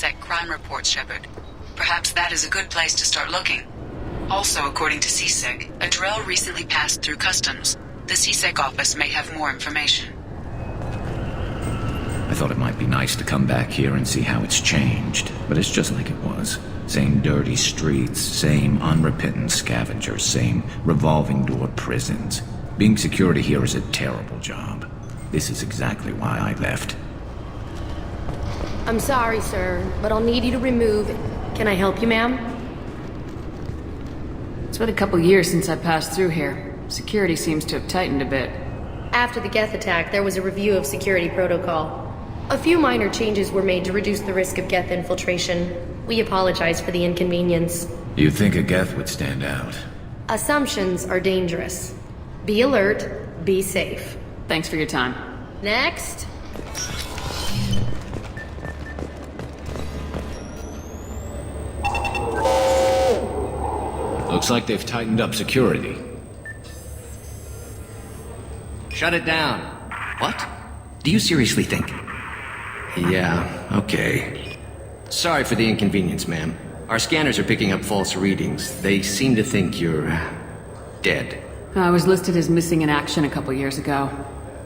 C-Sec crime reports, Shepard. Perhaps that is a good place to start looking. Also, according to C-Sec, a Drell recently passed through customs. The C-Sec office may have more information. I thought it might be nice to come back here and see how it's changed, but it's just like it was. Same dirty streets, same unrepentant scavengers, same revolving door prisons. Being security here is a terrible job. This is exactly why I left. I'm sorry, sir, but I'll need you to remove... Can I help you, ma'am? It's been a couple years since I passed through here. Security seems to have tightened a bit. After the Geth attack, there was a review of security protocol. A few minor changes were made to reduce the risk of Geth infiltration. We apologize for the inconvenience. You'd think a Geth would stand out. Assumptions are dangerous. Be alert, be safe. Thanks for your time. Next. Looks like they've tightened up security. Shut it down. What? Do you seriously think? Yeah, okay. Sorry for the inconvenience, ma'am. Our scanners are picking up false readings. They seem to think you're... dead. I was listed as missing in action a couple years ago.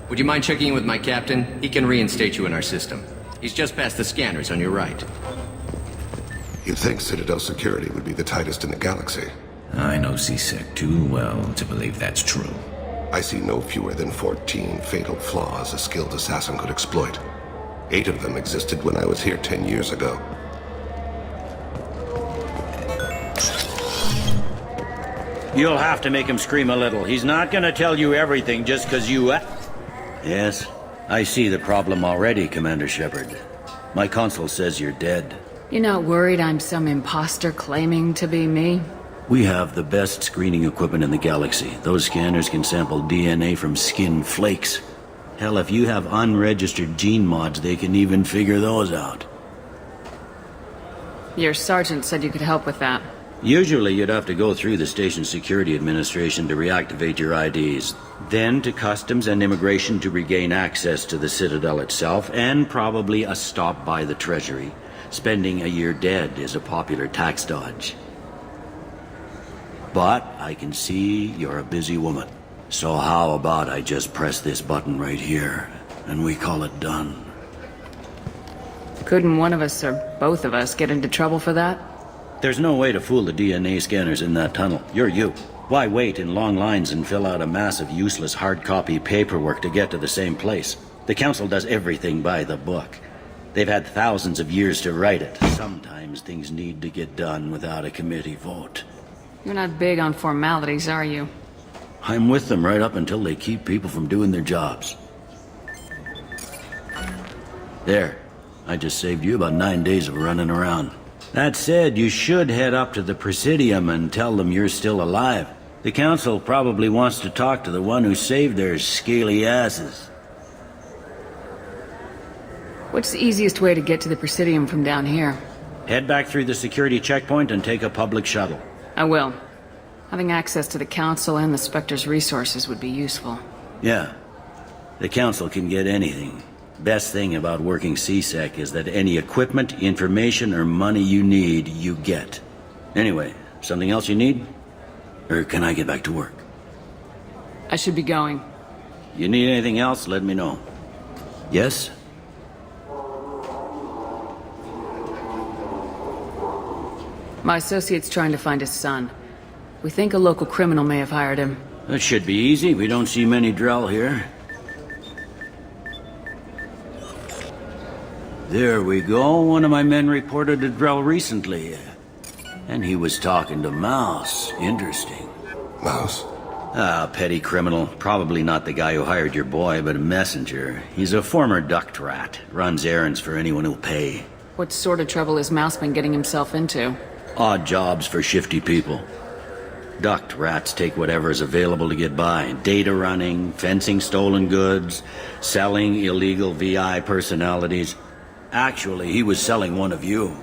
Would you mind checking in with my captain? He can reinstate you in our system. He's just past the scanners on your right. You'd think Citadel security would be the tightest in the galaxy. I know C-Sec too well to believe that's true. I see no fewer than 14 fatal flaws a skilled assassin could exploit. 8 of them existed when I was here 10 years ago. You'll have to make him scream a little. He's not gonna tell you everything just because you... Yes, I see the problem already, Commander Shepard. My console says you're dead. You're not worried I'm some imposter claiming to be me? We have the best screening equipment in the galaxy. Those scanners can sample DNA from skin flakes. Hell, if you have unregistered gene mods, they can even figure those out. Your sergeant said you could help with that. Usually you'd have to go through the station security administration to reactivate your IDs, then to customs and immigration to regain access to the Citadel itself, and probably a stop by the Treasury. Spending a year dead is a popular tax dodge. But I can see you're a busy woman. So how about I just press this button right here, and we call it done? Couldn't one of us or both of us get into trouble for that? There's no way to fool the DNA scanners in that tunnel. You're you. Why wait in long lines and fill out a massive useless hard copy paperwork to get to the same place? The Council does everything by the book. They've had thousands of years to write it. Sometimes things need to get done without a committee vote. You're not big on formalities, are you? I'm with them right up until they keep people from doing their jobs. There. I just saved you about 9 days of running around. That said, you should head up to the Presidium and tell them you're still alive. The Council probably wants to talk to the one who saved their scaly asses. What's the easiest way to get to the Presidium from down here? Head back through the security checkpoint and take a public shuttle. I will. Having access to the Council and the Spectre's resources would be useful. Yeah. The Council can get anything. Best thing about working C-Sec is that any equipment, information, or money you need, you get. Anyway, something else you need? Or can I get back to work? I should be going. You need anything else, let me know. Yes? My associate's trying to find his son. We think a local criminal may have hired him. That should be easy. We don't see many Drell here. There we go. One of my men reported a Drell recently. And he was talking to Mouse. Interesting. Mouse? Ah, petty criminal. Probably not the guy who hired your boy, but a messenger. He's a former duct rat. Runs errands for anyone who'll pay. What sort of trouble has Mouse been getting himself into? Odd jobs for shifty people. Duct rats take whatever's available to get by. Data running, fencing stolen goods, selling illegal VI personalities. Actually, he was selling one of you.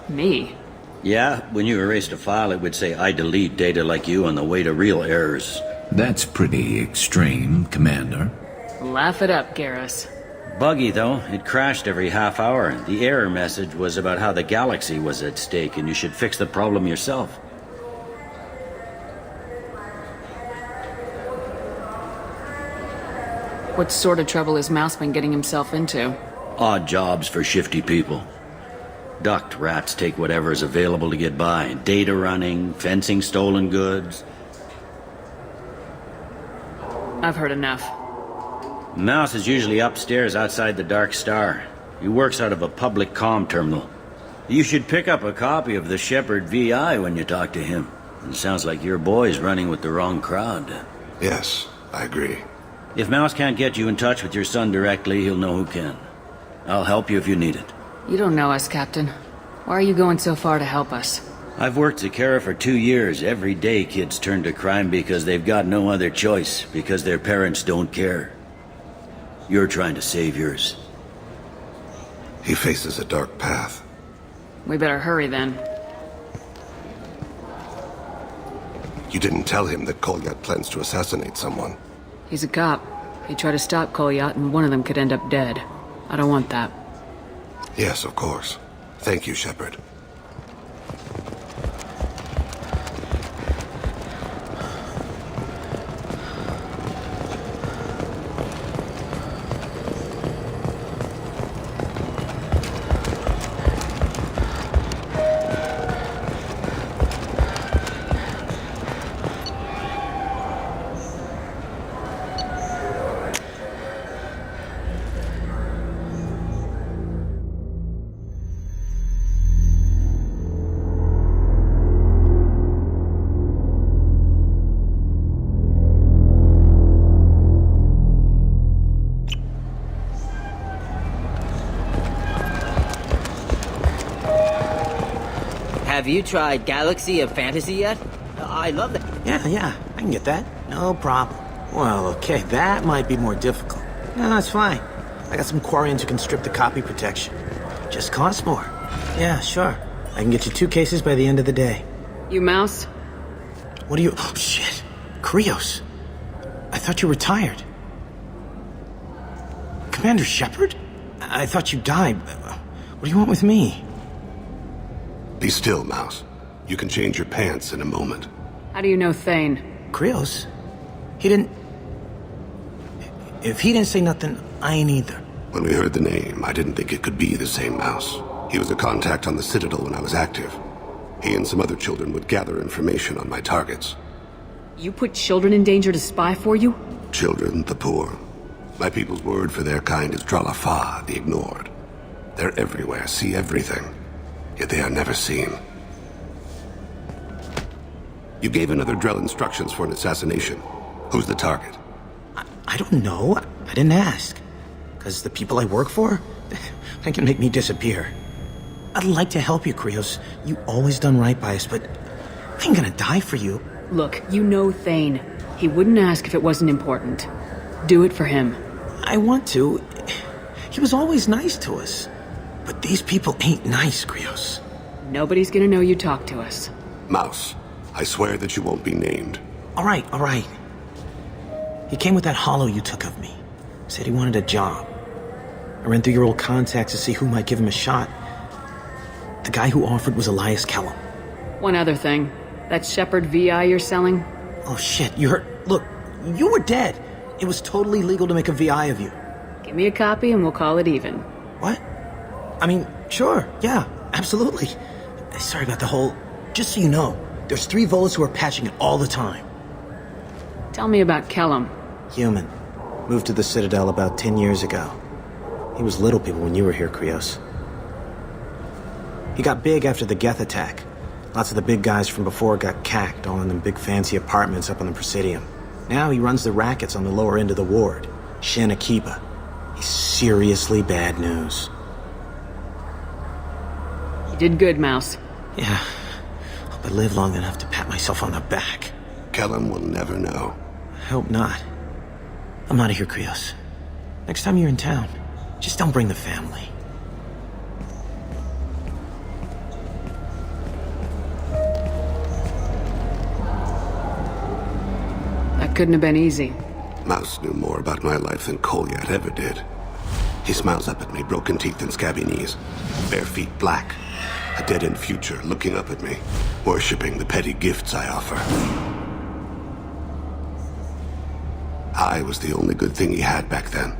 Me? Yeah, when you erased a file, it would say, I delete data like you on the way to real errors. That's pretty extreme, Commander. Laugh it up, Garrus. Buggy, though. It crashed every half hour. The error message was about how the galaxy was at stake, and you should fix the problem yourself. What sort of trouble has Mouse been getting himself into? Odd jobs for shifty people. Ducked rats take whatever is available to get by. Data running, fencing stolen goods. I've heard enough. Mouse is usually upstairs outside the Dark Star. He works out of a public comm terminal. You should pick up a copy of the Shepherd VI when you talk to him. It sounds like your boy's running with the wrong crowd. Yes, I agree. If Mouse can't get you in touch with your son directly, he'll know who can. I'll help you if you need it. You don't know us, Captain. Why are you going so far to help us? I've worked Zakara for 2 years. Every day kids turn to crime because they've got no other choice, because their parents don't care. You're trying to save yours. He faces a dark path. We better hurry then. You didn't tell him that Kolyat plans to assassinate someone. He's a cop. He'd try to stop Kolyat and one of them could end up dead. I don't want that. Yes, of course. Thank you, Shepard. Have you tried Galaxy of Fantasy yet? I love that. Yeah, I can get that. No problem. Well, okay, that might be more difficult. No, it's fine. I got some Quarians who can strip the copy protection. Just costs more. Yeah, sure. I can get you 2 cases by the end of the day. You Mouse? What are you... Oh, shit. Krios. I thought you retired. Commander Shepard? I thought you died. What do you want with me? Be still, Mouse. You can change your pants in a moment. How do you know Thane? Krios? He didn't... If he didn't say nothing, I ain't either. When we heard the name, I didn't think it could be the same Mouse. He was a contact on the Citadel when I was active. He and some other children would gather information on my targets. You put children in danger to spy for you? Children, the poor. My people's word for their kind is Dralafa, the ignored. They're everywhere, see everything. Yet they are never seen. You gave another Drell instructions for an assassination. Who's the target? I don't know. I didn't ask. Because the people I work for, they can make me disappear. I'd like to help you, Krios. You always done right by us, but I ain't gonna die for you. Look, you know Thane. He wouldn't ask if it wasn't important. Do it for him. I want to. He was always nice to us. But these people ain't nice, Krios. Nobody's gonna know you talk to us. Mouse, I swear that you won't be named. All right. He came with that hollow you took of me. Said he wanted a job. I ran through your old contacts to see who might give him a shot. The guy who offered was Elias Kellum. One other thing. That Shepherd VI you're selling? Oh shit, you heard... Look, you were dead. It was totally legal to make a VI of you. Give me a copy and we'll call it even. What? I mean, sure, yeah, absolutely. Sorry about the whole... Just so you know, there's 3 Volus who are patching it all the time. Tell me about Kellum. Human. Moved to the Citadel about 10 years ago. He was little people when you were here, Krios. He got big after the Geth attack. Lots of the big guys from before got cacked, all in them big fancy apartments up on the Presidium. Now he runs the rackets on the lower end of the ward. Shin Akiba. He's seriously bad news. You did good, Mouse. Yeah. Hope I live long enough to pat myself on the back. Kellum will never know. I hope not. I'm out of here, Krios. Next time you're in town, just don't bring the family. That couldn't have been easy. Mouse knew more about my life than Kolyat ever did. He smiles up at me, broken teeth and scabby knees. Bare feet black. A dead-end future looking up at me, worshipping the petty gifts I offer. I was the only good thing he had back then.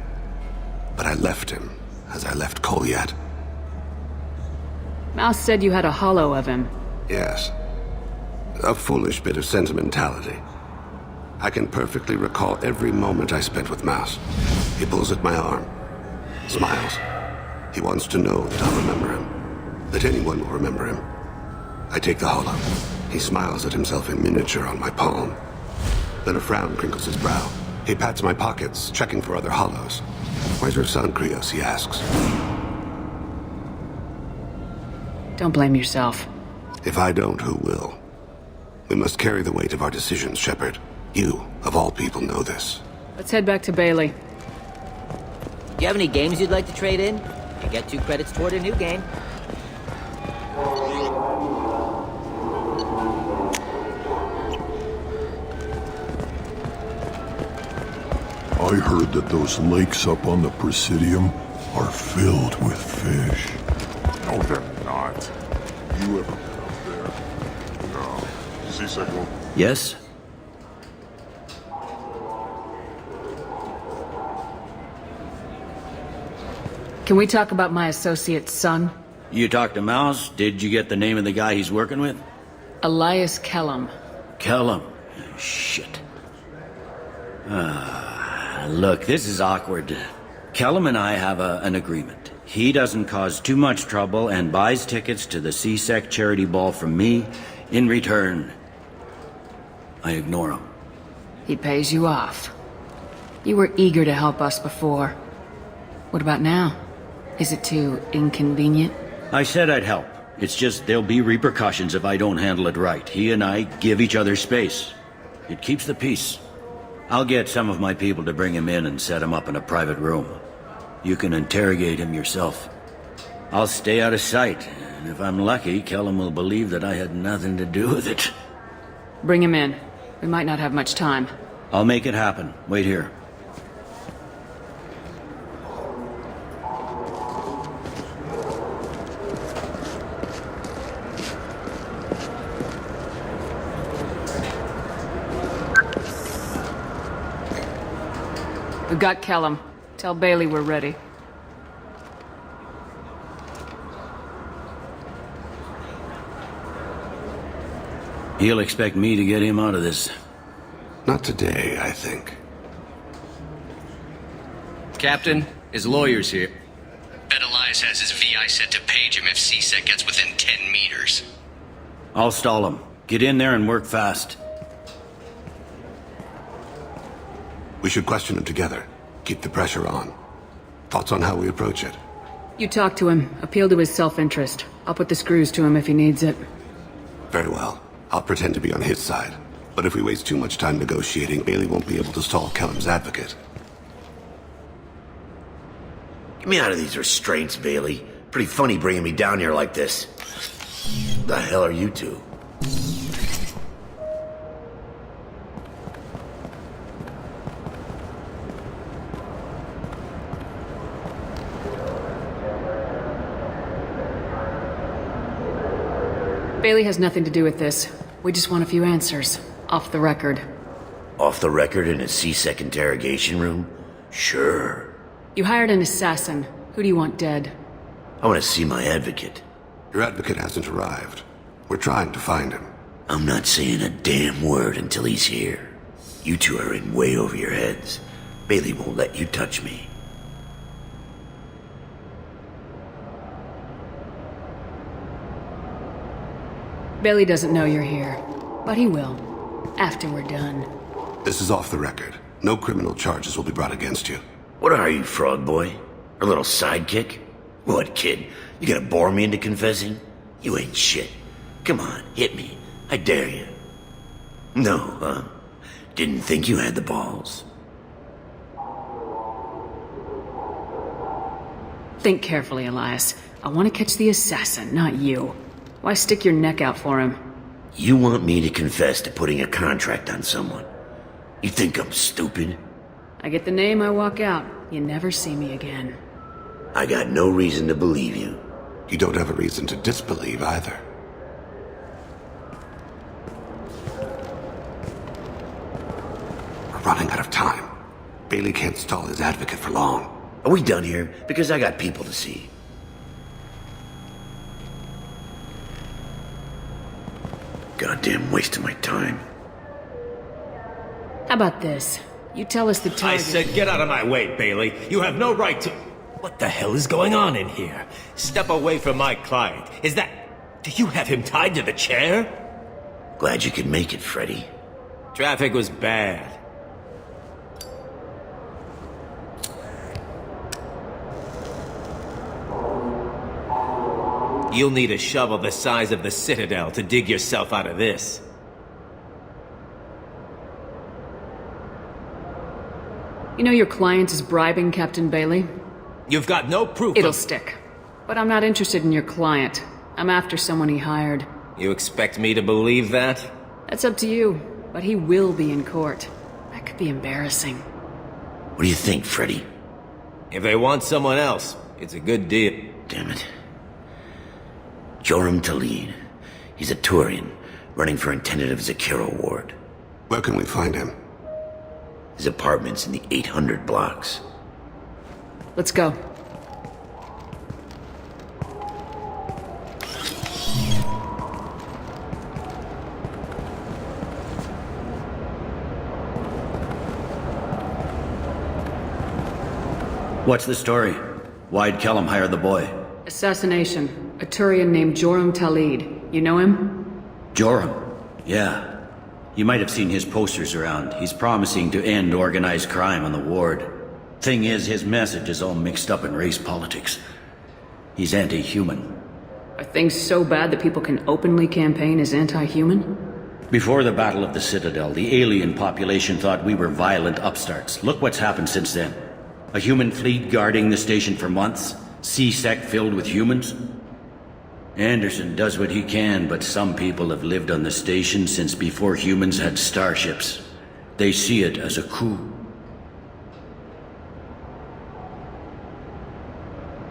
But I left him, as I left Kolyat. Mouse said you had a hollow of him. Yes. A foolish bit of sentimentality. I can perfectly recall every moment I spent with Mouse. He pulls at my arm. Smiles. He wants to know that I'll remember him. That anyone will remember him. I take the hollow. He smiles at himself in miniature on my palm. Then a frown crinkles his brow. He pats my pockets, checking for other hollows. Where's your son, Krios? He asks. Don't blame yourself. If I don't, who will? We must carry the weight of our decisions, Shepard. You, of all people, know this. Let's head back to Bailey. Do you have any games you'd like to trade in? You get 2 credits toward a new game. I heard that those lakes up on the Presidium are filled with fish. No, they're not. You ever been up there? No. C-Sec won't... Yes? Can we talk about my associate's son? You talked to Mouse? Did you get the name of the guy he's working with? Elias Kellum. Kellum. Shit. Look, this is awkward. Kellum and I have an agreement. He doesn't cause too much trouble and buys tickets to the C-Sec charity ball from me. In return, I ignore him. He pays you off. You were eager to help us before. What about now? Is it too inconvenient? I said I'd help. It's just there'll be repercussions if I don't handle it right. He and I give each other space. It keeps the peace. I'll get some of my people to bring him in and set him up in a private room. You can interrogate him yourself. I'll stay out of sight, and if I'm lucky, Kellum will believe that I had nothing to do with it. Bring him in. We might not have much time. I'll make it happen. Wait here. We've got Kellum. Tell Bailey we're ready. He'll expect me to get him out of this. Not today, I think. Captain, his lawyer's here. Bet Elias has his VI set to page him if C-Sec gets within 10 meters. I'll stall him. Get in there and work fast. We should question him together. Keep the pressure on. Thoughts on how we approach it? You talk to him. Appeal to his self-interest. I'll put the screws to him if he needs it. Very well. I'll pretend to be on his side. But if we waste too much time negotiating, Bailey won't be able to stall Kellum's advocate. Get me out of these restraints, Bailey. Pretty funny bringing me down here like this. The hell are you two? Bailey has nothing to do with this. We just want a few answers. Off the record. Off the record in a C-Sec interrogation room? Sure. You hired an assassin. Who do you want dead? I want to see my advocate. Your advocate hasn't arrived. We're trying to find him. I'm not saying a damn word until he's here. You two are in way over your heads. Bailey won't let you touch me. Bailey doesn't know you're here, but he will. After we're done. This is off the record. No criminal charges will be brought against you. What are you, frog boy? Our little sidekick? What, kid? You gonna bore me into confessing? You ain't shit. Come on, hit me. I dare you. No, huh? Didn't think you had the balls. Think carefully, Elias. I want to catch the assassin, not you. Why stick your neck out for him? You want me to confess to putting a contract on someone? You think I'm stupid? I get the name, I walk out. You never see me again. I got no reason to believe you. You don't have a reason to disbelieve either. We're running out of time. Bailey can't stall his advocate for long. Are we done here? Because I got people to see. Goddamn waste of my time. How about this? You tell us the target. I said get out of my way, Bailey. You have no right to... What the hell is going on in here? Step away from my client. Is that... Do you have him tied to the chair? Glad you could make it, Freddy. Traffic was bad. You'll need a shovel the size of the Citadel to dig yourself out of this. You know your client is bribing Captain Bailey? You've got no proof. It'll stick. But I'm not interested in your client. I'm after someone he hired. You expect me to believe that? That's up to you, but he will be in court. That could be embarrassing. What do you think, Freddy? If they want someone else, it's a good deal. Damn it. Joram Talid. He's a Turian, running for intendant of Zakira Ward. Where can we find him? His apartment's in the 800 blocks. Let's go. What's the story? Why'd Kellum hire the boy? Assassination. A Turian named Joram Talid. You know him? Joram? Yeah. You might have seen his posters around. He's promising to end organized crime on the ward. Thing is, his message is all mixed up in race politics. He's anti-human. Are things so bad that people can openly campaign as anti-human? Before the Battle of the Citadel, the alien population thought we were violent upstarts. Look what's happened since then. A human fleet guarding the station for months. C-Sec filled with humans. Anderson does what he can, but some people have lived on the station since before humans had starships. They see it as a coup.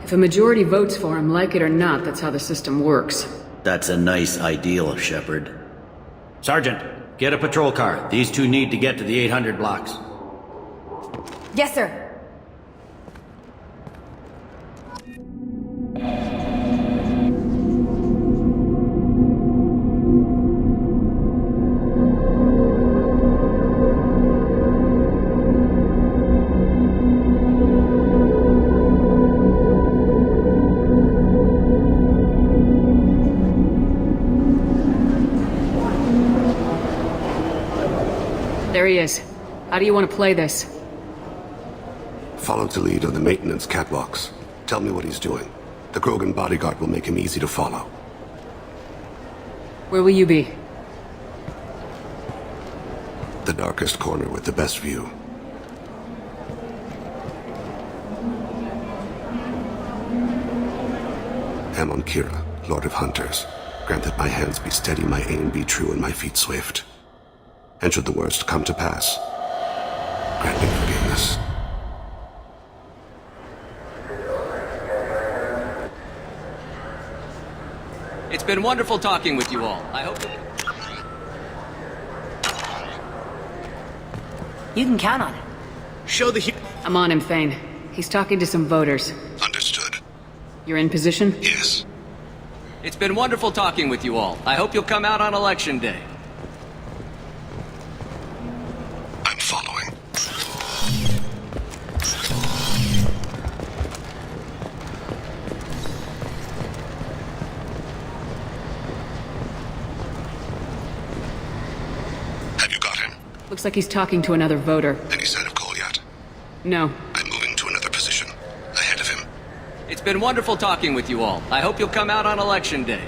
If a majority votes for him, like it or not, that's how the system works. That's a nice ideal, Shepard. Sergeant, get a patrol car. These two need to get to the 800 blocks. Yes, sir. There he is. How do you want to play this? Follow to lead on the maintenance catwalks. Tell me what he's doing. The Krogan bodyguard will make him easy to follow. Where will you be? The darkest corner with the best view. Amon Kira, Lord of Hunters. Grant that my hands be steady, my aim be true, and my feet swift. And should the worst come to pass, grant me forgiveness. It's been wonderful talking with you all. I hope you can count on it. Show the... I'm on him, Thane. He's talking to some voters. Understood. You're in position? Yes. it's been wonderful talking with you all. I hope you'll come out on Election Day. I'm following. Have you got him? Looks like he's talking to another voter. Any sign of Cole yet? No. I'm moving to another position. Ahead of him. It's been wonderful talking with you all. I hope you'll come out on Election Day.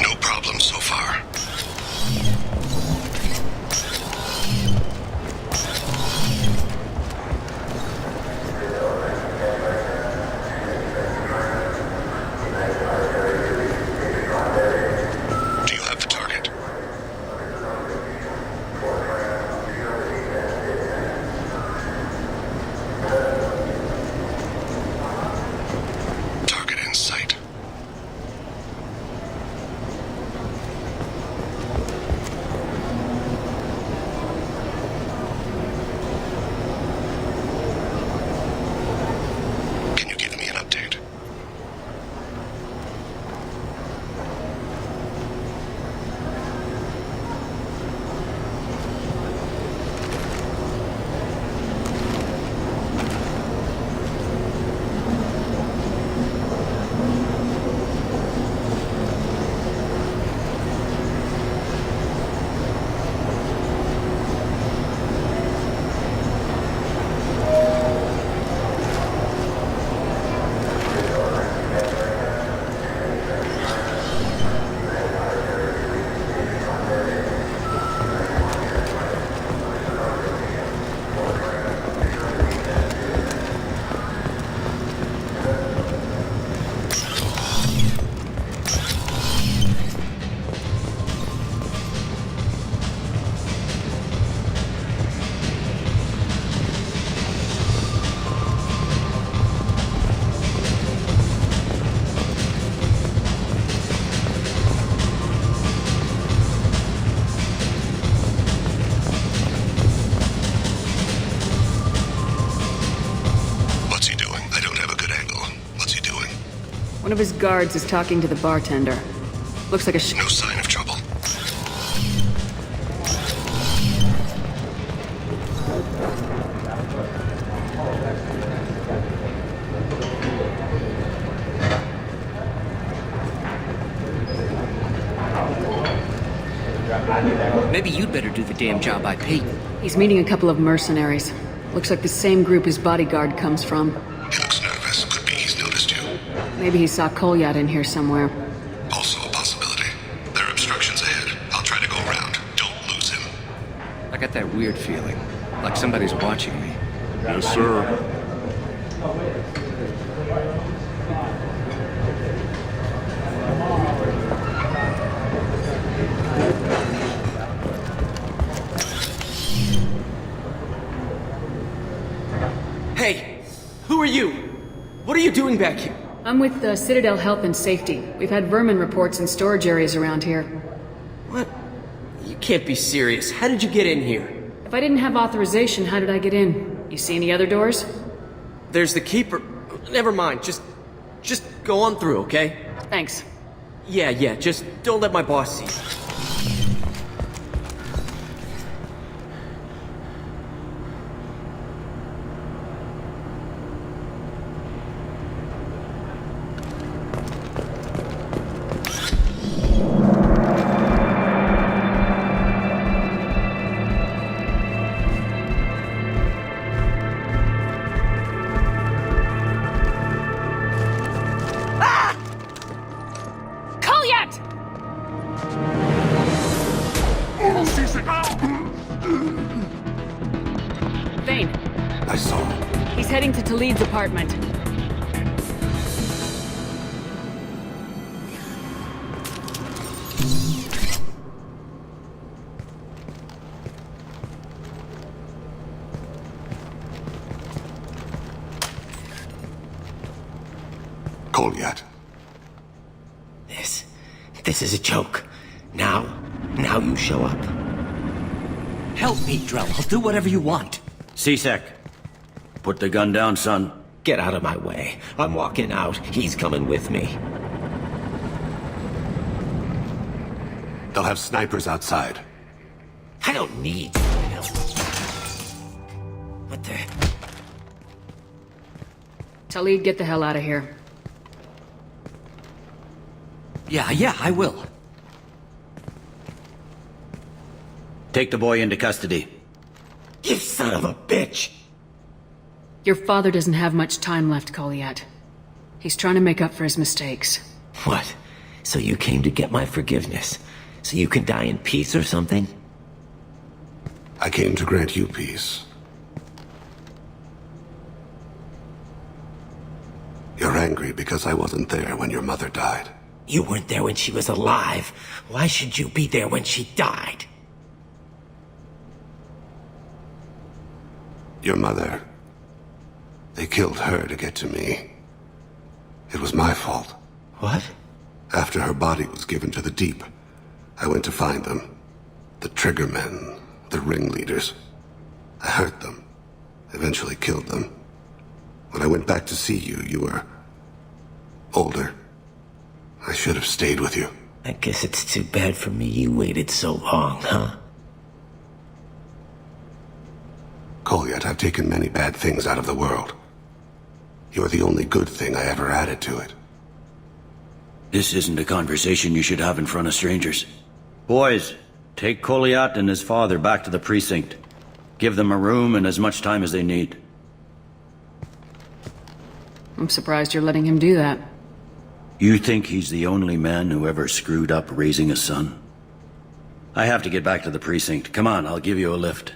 No problem so far. Do you have the target? One of his guards is talking to the bartender. Looks like a No sign of trouble. Maybe you'd better do the damn job I paid. He's meeting a couple of mercenaries. Looks like the same group his bodyguard comes from. He looks nervous. Could be he's noticed you. Maybe he saw Kolyat in here somewhere. Also a possibility. There are obstructions ahead. I'll try to go around. Don't lose him. I got that weird feeling, like somebody's watching me. Yes, sir. Hey, who are you? What are you doing back here? I'm with the Citadel Health and Safety. We've had vermin reports in storage areas around here. What? You can't be serious. How did you get in here? If I didn't have authorization, how did I get in? You see any other doors? There's the keeper. Never mind. Just go on through, okay? Thanks. Yeah, just don't let my boss see you. Thane. I saw him. He's heading to Talid's apartment. Kolyat. This is a joke. Now you show up. Help me, Drell. I'll do whatever you want. C-Sec. Put the gun down, son. Get out of my way. I'm walking out. He's coming with me. They'll have snipers outside. I don't need help. What the... Talid, get the hell out of here. Yeah, I will. Take the boy into custody. You son of a bitch! Your father doesn't have much time left, Kolyat. He's trying to make up for his mistakes. What? So you came to get my forgiveness? So you can die in peace or something? I came to grant you peace. You're angry because I wasn't there when your mother died. You weren't there when she was alive. Why should you be there when she died? Your mother... They killed her to get to me. It was my fault. What? After her body was given to the Deep, I went to find them. The Triggermen, the ringleaders. I hurt them. Eventually killed them. When I went back to see you, you were... older. I should have stayed with you. I guess it's too bad for me you waited so long, huh? Kolyat, I've taken many bad things out of the world. You're the only good thing I ever added to it. This isn't a conversation you should have in front of strangers. Boys, take Kolyat and his father back to the precinct. Give them a room and as much time as they need. I'm surprised you're letting him do that. You think he's the only man who ever screwed up raising a son? I have to get back to the precinct. Come on, I'll give you a lift.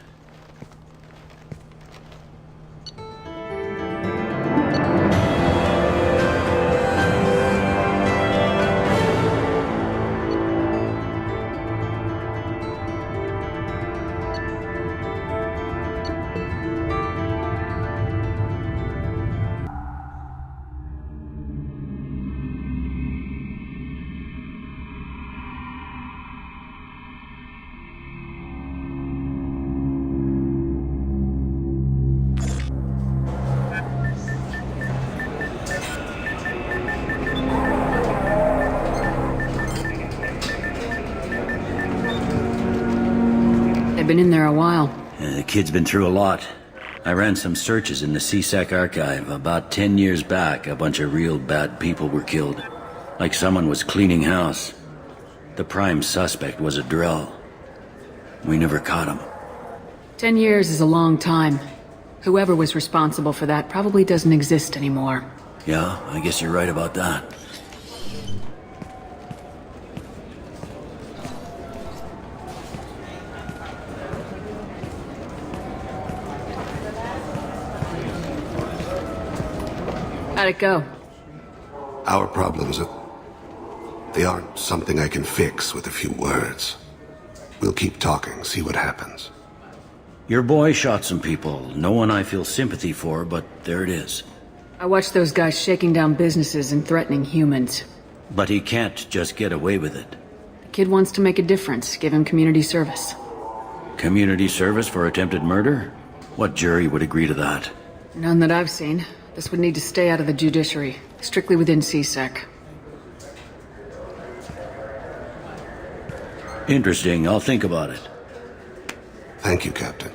I've been in there a while. The kid's been through a lot. I ran some searches in the CSEC archive. About 10 years back, a bunch of real bad people were killed. Like someone was cleaning house. The prime suspect was a Drell. We never caught him. 10 years is a long time. Whoever was responsible for that probably doesn't exist anymore. Yeah, I guess you're right about that. How'd it go? Our problems, they aren't something I can fix with a few words. We'll keep talking, see what happens. Your boy shot some people. No one I feel sympathy for, but there it is. I watched those guys shaking down businesses and threatening humans. But he can't just get away with it. The kid wants to make a difference. Give him community service. Community service for attempted murder? What jury would agree to that? None that I've seen. This would need to stay out of the judiciary. Strictly within CSEC. Interesting. I'll think about it. Thank you, Captain.